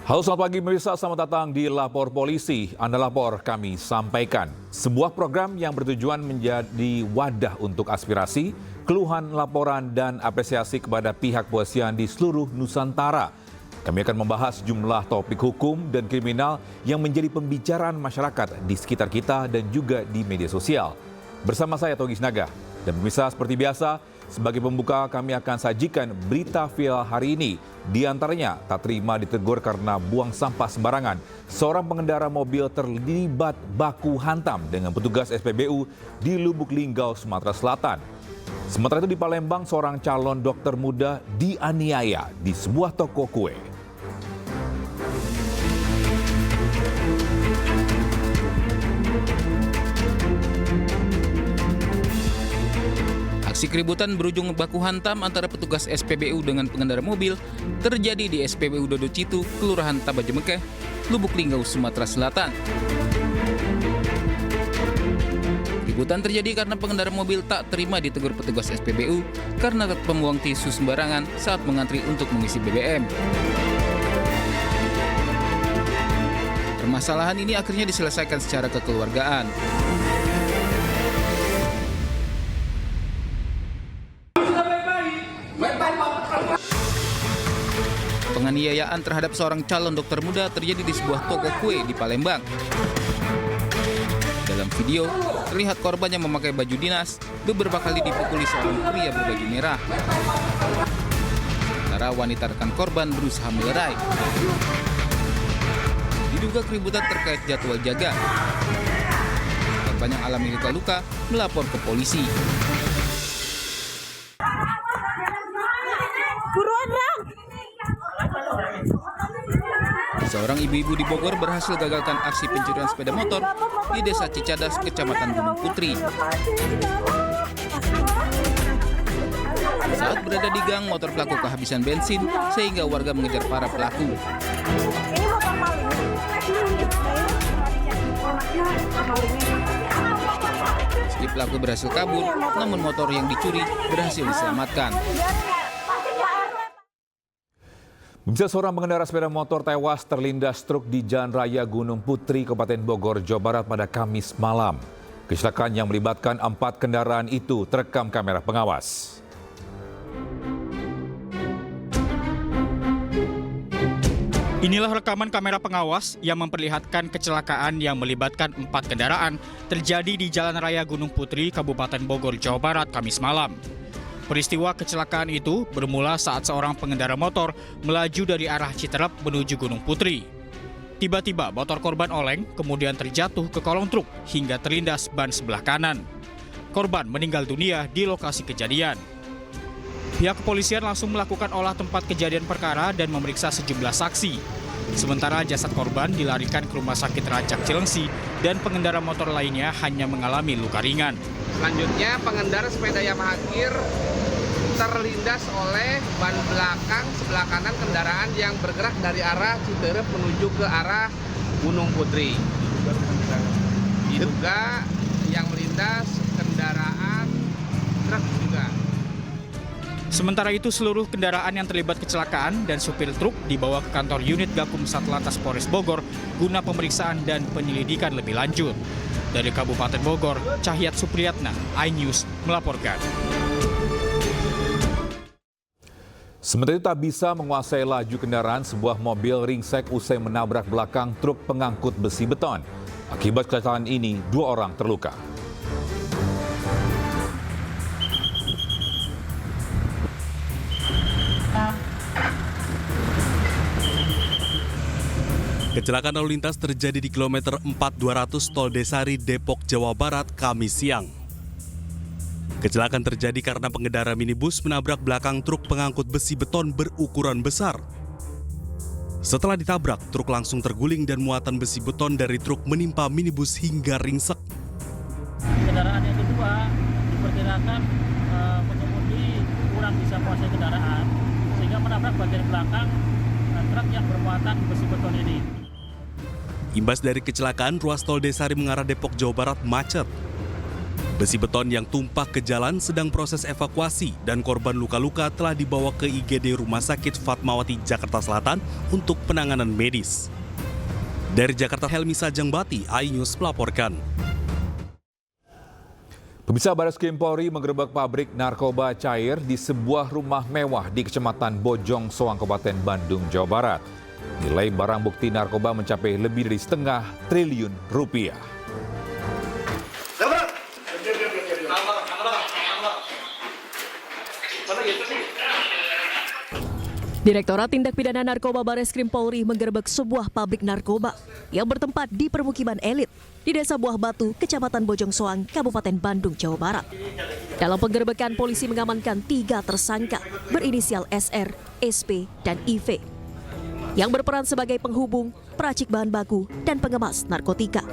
Halo, selamat pagi pemirsa, selamat datang di Lapor Polisi. Anda lapor, kami sampaikan. Sebuah program yang bertujuan menjadi wadah untuk aspirasi, keluhan, laporan, dan apresiasi kepada pihak kepolisian di seluruh Nusantara. Kami akan membahas jumlah topik hukum dan kriminal yang menjadi pembicaraan masyarakat di sekitar kita dan juga di media sosial. Bersama saya Togi Sinaga. Dan pemirsa, seperti biasa, sebagai pembuka kami akan sajikan berita viral hari ini. Di antaranya, tak terima ditegur karena buang sampah sembarangan. Seorang pengendara mobil terlibat baku hantam dengan petugas SPBU di Lubuk Linggau, Sumatera Selatan. Sementara itu di Palembang, seorang calon dokter muda dianiaya di sebuah toko kue. Aksi keributan berujung baku hantam antara petugas SPBU dengan pengendara mobil terjadi di SPBU Dodo Citu, Kelurahan Tabajemekeh, Lubuk Linggau, Sumatera Selatan. Keributan terjadi karena pengendara mobil tak terima ditegur petugas SPBU karena membuang tisu sembarangan saat mengantri untuk mengisi BBM. Permasalahan ini akhirnya diselesaikan secara kekeluargaan. Penganiayaan terhadap seorang calon dokter muda terjadi di sebuah toko kue di Palembang. Dalam video, terlihat korban yang memakai baju dinas beberapa kali dipukuli seorang pria berbaju merah. Sementara wanita rekan korban berusaha melerai. Diduga keributan terkait jadwal jaga. Korban yang alami luka-luka melapor ke polisi. Seorang ibu-ibu di Bogor berhasil gagalkan aksi pencurian sepeda motor di Desa Cicadas, Kecamatan Gunung Putri. Saat berada di gang, motor pelaku kehabisan bensin sehingga warga mengejar para pelaku. Meski pelaku berhasil kabur, namun motor yang dicuri berhasil diselamatkan. Bisa seorang pengendara sepeda motor tewas terlindas truk di Jalan Raya Gunung Putri, Kabupaten Bogor, Jawa Barat pada Kamis malam. Kecelakaan yang melibatkan 4 kendaraan itu terekam kamera pengawas. Inilah rekaman kamera pengawas yang memperlihatkan kecelakaan yang melibatkan 4 kendaraan terjadi di Jalan Raya Gunung Putri, Kabupaten Bogor, Jawa Barat, Kamis malam. Peristiwa kecelakaan itu bermula saat seorang pengendara motor melaju dari arah Citerep menuju Gunung Putri. Tiba-tiba motor korban oleng kemudian terjatuh ke kolong truk hingga terlindas ban sebelah kanan. Korban meninggal dunia di lokasi kejadian. Pihak kepolisian langsung melakukan olah tempat kejadian perkara dan memeriksa sejumlah saksi. Sementara jasad korban dilarikan ke Rumah Sakit Racak Cilengsi dan pengendara motor lainnya hanya mengalami luka ringan. Selanjutnya, pengendara sepeda Yamaha Gear terlindas oleh ban belakang sebelah kanan kendaraan yang bergerak dari arah Citerep menuju ke arah Gunung Putri. Diduga yang melindas kendaraan truk juga. Sementara itu, seluruh kendaraan yang terlibat kecelakaan dan supir truk dibawa ke kantor unit Gakum Satlantas Polres Bogor guna pemeriksaan dan penyelidikan lebih lanjut. Dari Kabupaten Bogor, Cahyat Supriyatna, iNews melaporkan. Sementara itu tak bisa menguasai laju kendaraan, sebuah mobil ringsek usai menabrak belakang truk pengangkut besi beton. Akibat kecelakaan ini, 2 orang terluka. Kecelakaan lalu lintas terjadi di kilometer 4200 Tol Desari, Depok, Jawa Barat, Kamis siang. Kecelakaan terjadi karena pengendara minibus menabrak belakang truk pengangkut besi beton berukuran besar. Setelah ditabrak, truk langsung terguling dan muatan besi beton dari truk menimpa minibus hingga ringsek. Kendaraan yang kedua diperkirakan pengemudi kurang bisa menguasai kendaraan sehingga menabrak bagian belakang truk yang bermuatan besi beton ini. Imbas dari kecelakaan, ruas tol Desari mengarah Depok, Jawa Barat macet. Besi beton yang tumpah ke jalan sedang proses evakuasi dan korban luka-luka telah dibawa ke IGD Rumah Sakit Fatmawati, Jakarta Selatan untuk penanganan medis. Dari Jakarta, Helmi Sajangbati, iNews melaporkan. Pemirsa, Bareskrim Polri menggerebek pabrik narkoba cair di sebuah rumah mewah di Kecamatan Bojong Soang, Kabupaten Bandung, Jawa Barat. Nilai barang bukti narkoba mencapai lebih dari setengah triliun rupiah. Direktorat Tindak Pidana Narkoba Bareskrim Polri menggerebek sebuah pabrik narkoba yang bertempat di permukiman elit di Desa Buah Batu, Kecamatan Bojong Soang, Kabupaten Bandung, Jawa Barat. Dalam penggerebekan, polisi mengamankan 3 tersangka berinisial SR, SP, dan IV yang berperan sebagai penghubung, peracik bahan baku, dan pengemas narkotika.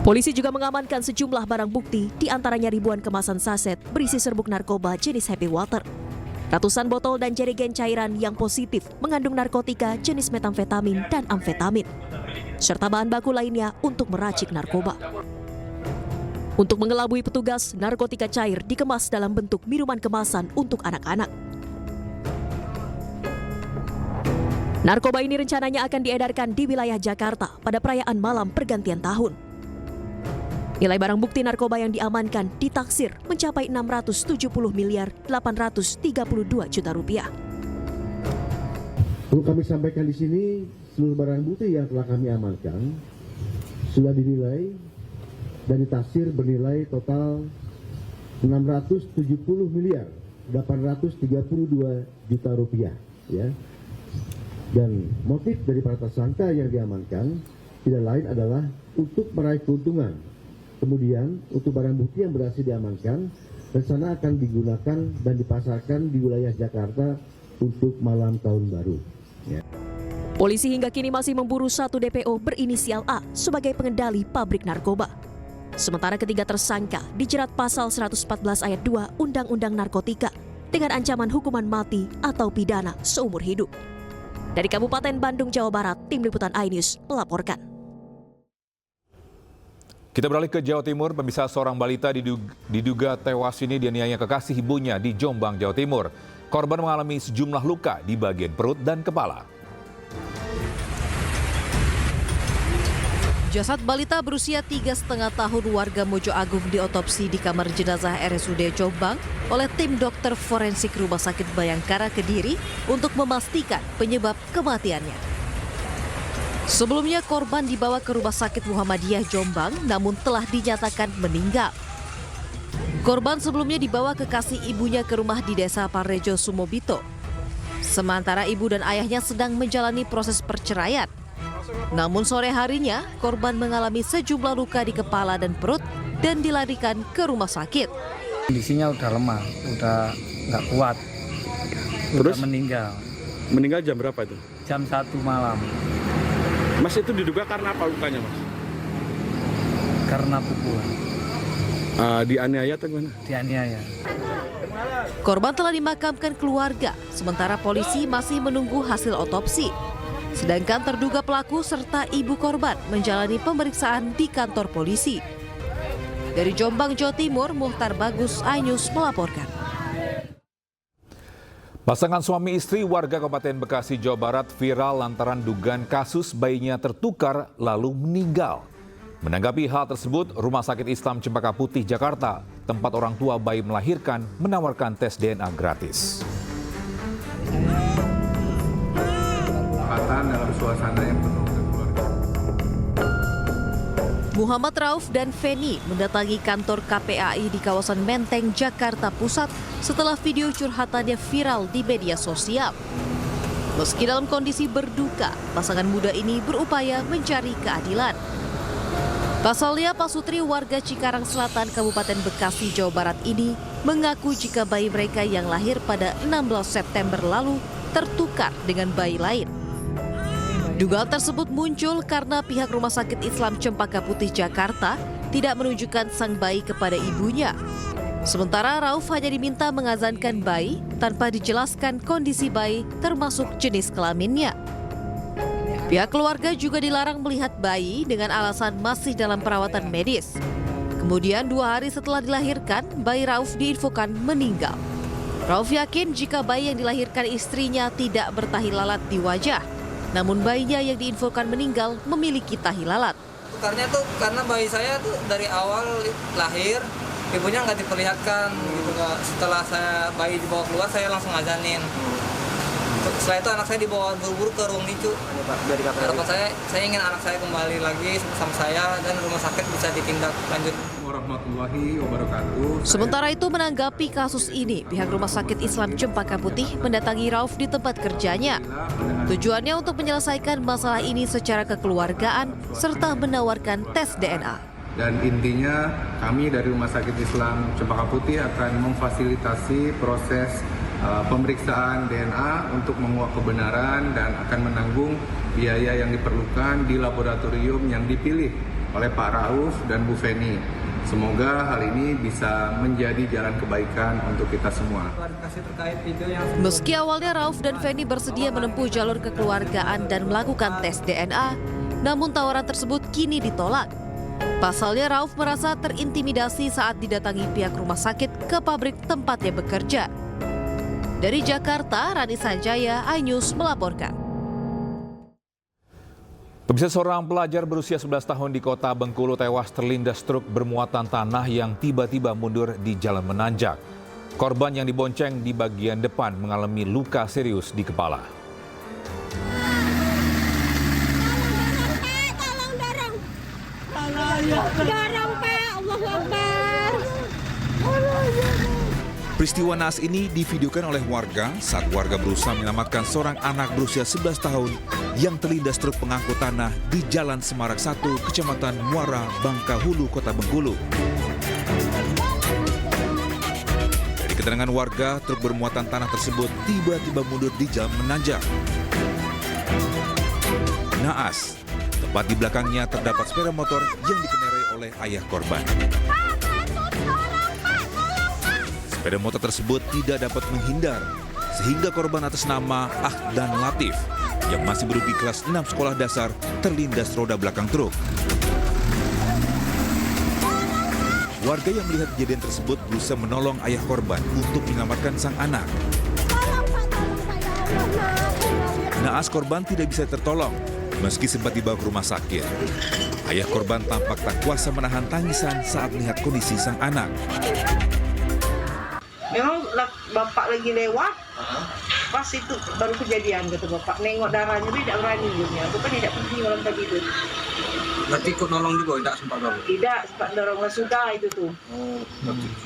Polisi juga mengamankan sejumlah barang bukti, di antaranya ribuan kemasan saset berisi serbuk narkoba jenis Happy Water, ratusan botol dan jerigen cairan yang positif mengandung narkotika jenis metamfetamin dan amfetamin, serta bahan baku lainnya untuk meracik narkoba. Untuk mengelabui petugas, narkotika cair dikemas dalam bentuk minuman kemasan untuk anak-anak. Narkoba ini rencananya akan diedarkan di wilayah Jakarta pada perayaan malam pergantian tahun. Nilai barang bukti narkoba yang diamankan ditaksir mencapai 670 miliar 832 juta rupiah. Perlu kami sampaikan di sini, seluruh barang bukti yang telah kami amankan sudah dinilai dan ditaksir bernilai total 670 miliar 832 juta rupiah. Ya. Dan motif dari para tersangka yang diamankan tidak lain adalah untuk meraih keuntungan. Kemudian untuk barang bukti yang berhasil diamankan, rencana akan digunakan dan dipasarkan di wilayah Jakarta untuk malam tahun baru. Ya. Polisi hingga kini masih memburu 1 DPO berinisial A sebagai pengendali pabrik narkoba. Sementara ketiga tersangka dijerat pasal 114 ayat 2 Undang-Undang Narkotika dengan ancaman hukuman mati atau pidana seumur hidup. Dari Kabupaten Bandung, Jawa Barat, Tim Liputan iNews melaporkan. Kita beralih ke Jawa Timur. Pemirsa, seorang balita diduga tewas ini dianiaya kekasih ibunya di Jombang, Jawa Timur. Korban mengalami sejumlah luka di bagian perut dan kepala. Jasad balita berusia 3,5 tahun warga Mojo Agung diotopsi di kamar jenazah RSUD Jombang oleh tim dokter forensik Rumah Sakit Bayangkara Kediri untuk memastikan penyebab kematiannya. Sebelumnya korban dibawa ke Rumah Sakit Muhammadiyah Jombang namun telah dinyatakan meninggal. Korban sebelumnya dibawa kekasih ibunya ke rumah di Desa Parrejo, Sumobito. Sementara ibu dan ayahnya sedang menjalani proses perceraian. Namun sore harinya korban mengalami sejumlah luka di kepala dan perut dan dilarikan ke rumah sakit. Kondisinya udah lemah, udah nggak kuat, terus udah meninggal. Meninggal jam berapa itu? Jam 1 malam. Mas, itu diduga karena apa lukanya, Mas? Karena pukulan. Dianiaya atau gimana? Dianiaya. Korban telah dimakamkan keluarga, sementara polisi masih menunggu hasil otopsi. Sedangkan terduga pelaku serta ibu korban menjalani pemeriksaan di kantor polisi. Dari Jombang, Jawa Timur, Muhtar Bagus, iNews melaporkan. Pasangan suami istri warga Kabupaten Bekasi, Jawa Barat viral lantaran dugaan kasus bayinya tertukar lalu meninggal. Menanggapi hal tersebut, Rumah Sakit Islam Cempaka Putih, Jakarta, tempat orang tua bayi melahirkan, menawarkan tes DNA gratis. Dalam suasana yang penuh keluarga. Muhammad Rauf dan Feni mendatangi kantor KPAI di kawasan Menteng, Jakarta Pusat setelah video curhatannya viral di media sosial. Meski dalam kondisi berduka, pasangan muda ini berupaya mencari keadilan. Pasalnya, Pak Sutri warga Cikarang Selatan, Kabupaten Bekasi, Jawa Barat ini mengaku jika bayi mereka yang lahir pada 16 September lalu tertukar dengan bayi lain. Dugaan tersebut muncul karena pihak Rumah Sakit Islam Cempaka Putih Jakarta tidak menunjukkan sang bayi kepada ibunya. Sementara Rauf hanya diminta mengazankan bayi tanpa dijelaskan kondisi bayi termasuk jenis kelaminnya. Pihak keluarga juga dilarang melihat bayi dengan alasan masih dalam perawatan medis. Kemudian 2 hari setelah dilahirkan, bayi Rauf diinfokan meninggal. Rauf yakin jika bayi yang dilahirkan istrinya tidak bertahi lalat di wajah. Namun bayinya yang diinfokan meninggal memiliki tahi lalat. Tukarnya tuh karena bayi saya tuh dari awal lahir, ibunya nggak diperlihatkan gitu. Setelah bayi dibawa keluar, saya langsung azanin. Setelah itu anak saya dibawa buru-buru ke ruang NICU. Harapan saya ingin anak saya kembali lagi sama saya dan rumah sakit bisa ditindak lanjut. Warahmatullahi wabarakatuh. Sementara itu menanggapi kasus ini, pihak Rumah Sakit Islam Cempaka Putih mendatangi Rauf di tempat kerjanya. Tujuannya untuk menyelesaikan masalah ini secara kekeluargaan serta menawarkan tes DNA. Dan intinya kami dari Rumah Sakit Islam Cempaka Putih akan memfasilitasi proses pemeriksaan DNA untuk menguak kebenaran dan akan menanggung biaya yang diperlukan di laboratorium yang dipilih oleh Pak Rauf dan Bu Feni. Semoga hal ini bisa menjadi jalan kebaikan untuk kita semua. Meski awalnya Rauf dan Feni bersedia menempuh jalur kekeluargaan dan melakukan tes DNA, namun tawaran tersebut kini ditolak. Pasalnya Rauf merasa terintimidasi saat didatangi pihak rumah sakit ke pabrik tempatnya bekerja. Dari Jakarta, Rani Sanjaya, iNews melaporkan. Pemirsa, seorang pelajar berusia 11 tahun di kota Bengkulu tewas terlindas truk bermuatan tanah yang tiba-tiba mundur di jalan menanjak. Korban yang dibonceng di bagian depan mengalami luka serius di kepala. Dorong Pak, Allahu Akbar. Peristiwa naas ini divideokan oleh warga saat warga berusaha menyelamatkan seorang anak berusia 11 tahun yang terlindas truk pengangkut tanah di Jalan Semarak 1, Kecamatan Muara, Bangka Hulu, Kota Bengkulu. Dari keterangan warga, truk bermuatan tanah tersebut tiba-tiba mundur di jalan menanjak. Naas, tepat di belakangnya terdapat sepeda motor yang dikendarai oleh ayah korban. Sepeda motor tersebut tidak dapat menghindar, sehingga korban atas nama Ahdan Latif yang masih duduk di kelas 6 sekolah dasar terlindas roda belakang truk. Warga yang melihat kejadian tersebut berusaha menolong ayah korban untuk menyelamatkan sang anak. Naas korban tidak bisa tertolong meski sempat dibawa ke rumah sakit. Ayah korban tampak tak kuasa menahan tangisan saat melihat kondisi sang anak. Memang bapak lagi lewat, pas itu baru kejadian, kata bapak. Nengok darahnya, tapi tidak berani hidupnya. Bukan tidak pergi malam tadi itu. Berarti ikut nolong juga, tidak sempat dorong? Tidak, sempat dorong, sudah itu tuh.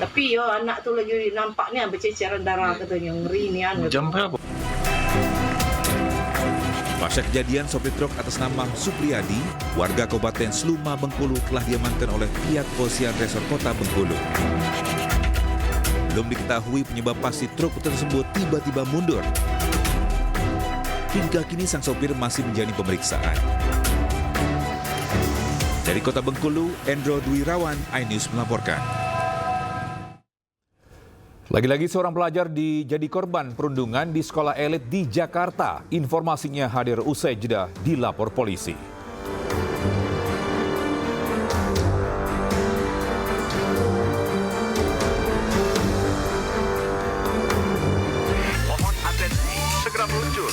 Tapi anak tuh lagi nampaknya berceceran darah, katanya. Ngeri ini. Jam berapa? Pasca kejadian, sopir truk atas nama Supriyadi, warga Kabupaten Sluma, Bengkulu telah diamankan oleh pihak Kepolisian Resor Kota Bengkulu. Belum diketahui penyebab pasti truk tersebut tiba-tiba mundur. Hingga kini sang sopir masih menjalani pemeriksaan. Dari Kota Bengkulu, Endro Dwi Rawan, iNews melaporkan. Lagi-lagi seorang pelajar jadi korban perundungan di sekolah elit di Jakarta. Informasinya hadir usai jeda di Lapor Polisi. Mohon atensi, segera meluncur.